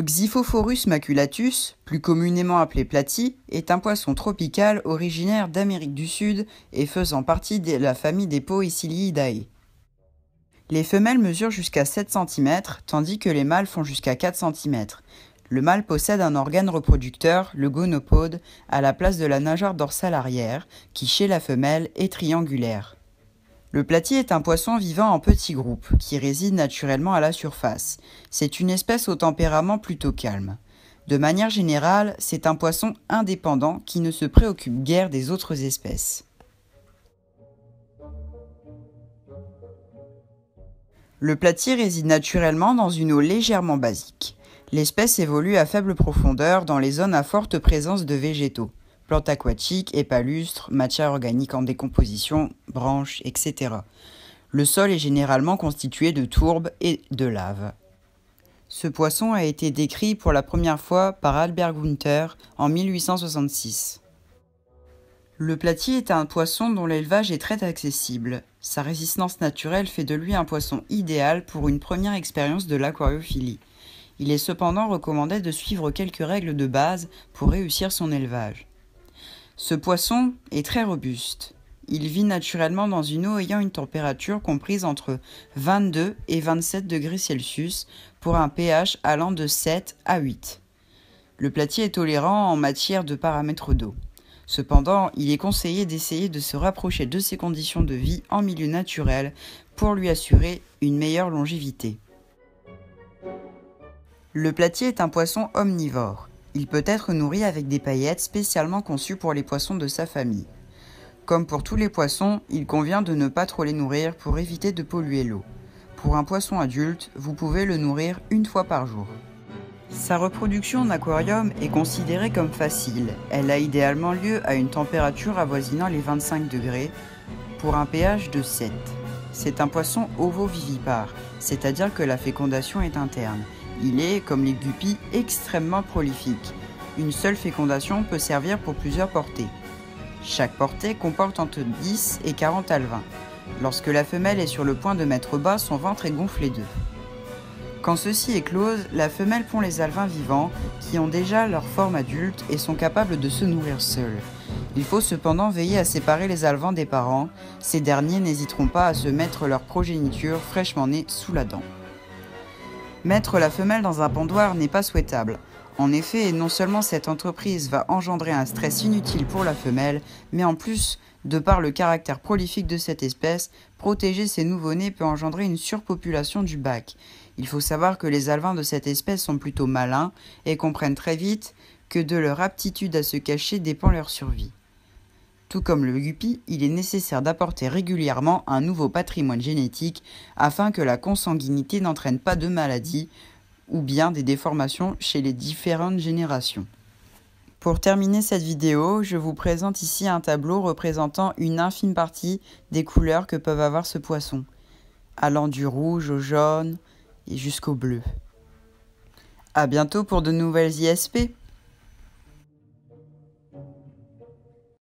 Xiphophorus maculatus, plus communément appelé platy, est un poisson tropical originaire d'Amérique du Sud et faisant partie de la famille des Poeciliidae. Les femelles mesurent jusqu'à 7 cm, tandis que les mâles font jusqu'à 4 cm. Le mâle possède un organe reproducteur, le gonopode, à la place de la nageoire dorsale arrière, qui chez la femelle est triangulaire. Le platy est un poisson vivant en petits groupes, qui réside naturellement à la surface. C'est une espèce au tempérament plutôt calme. De manière générale, c'est un poisson indépendant qui ne se préoccupe guère des autres espèces. Le platy réside naturellement dans une eau légèrement basique. L'espèce évolue à faible profondeur dans les zones à forte présence de végétaux. Plantes aquatiques, épalustres, matière organique en décomposition, branches, etc. Le sol est généralement constitué de tourbe et de lave. Ce poisson a été décrit pour la première fois par Albert Günther en 1866. Le platy est un poisson dont l'élevage est très accessible. Sa résistance naturelle fait de lui un poisson idéal pour une première expérience de l'aquariophilie. Il est cependant recommandé de suivre quelques règles de base pour réussir son élevage. Ce poisson est très robuste. Il vit naturellement dans une eau ayant une température comprise entre 22 et 27 degrés Celsius pour un pH allant de 7 à 8. Le platy est tolérant en matière de paramètres d'eau. Cependant, il est conseillé d'essayer de se rapprocher de ses conditions de vie en milieu naturel pour lui assurer une meilleure longévité. Le platy est un poisson omnivore. Il peut être nourri avec des paillettes spécialement conçues pour les poissons de sa famille. Comme pour tous les poissons, il convient de ne pas trop les nourrir pour éviter de polluer l'eau. Pour un poisson adulte, vous pouvez le nourrir une fois par jour. Sa reproduction en aquarium est considérée comme facile. Elle a idéalement lieu à une température avoisinant les 25 degrés pour un pH de 7. C'est un poisson ovovivipare, c'est-à-dire que la fécondation est interne. Il est, comme les guppies, extrêmement prolifique. Une seule fécondation peut servir pour plusieurs portées. Chaque portée comporte entre 10 et 40 alevins. Lorsque la femelle est sur le point de mettre bas, son ventre est gonflé d'œufs. Quand ceux-ci éclosent, la femelle pond les alevins vivants qui ont déjà leur forme adulte et sont capables de se nourrir seuls. Il faut cependant veiller à séparer les alevins des parents. Ces derniers n'hésiteront pas à se mettre leur progéniture fraîchement née sous la dent. Mettre la femelle dans un pondoir n'est pas souhaitable. En effet, non seulement cette entreprise va engendrer un stress inutile pour la femelle, mais en plus, de par le caractère prolifique de cette espèce, protéger ses nouveau-nés peut engendrer une surpopulation du bac. Il faut savoir que les alevins de cette espèce sont plutôt malins et comprennent très vite que de leur aptitude à se cacher dépend leur survie. Tout comme le guppy, il est nécessaire d'apporter régulièrement un nouveau patrimoine génétique afin que la consanguinité n'entraîne pas de maladies ou bien des déformations chez les différentes générations. Pour terminer cette vidéo, je vous présente ici un tableau représentant une infime partie des couleurs que peuvent avoir ce poisson, allant du rouge au jaune et jusqu'au bleu. À bientôt pour de nouvelles ISP.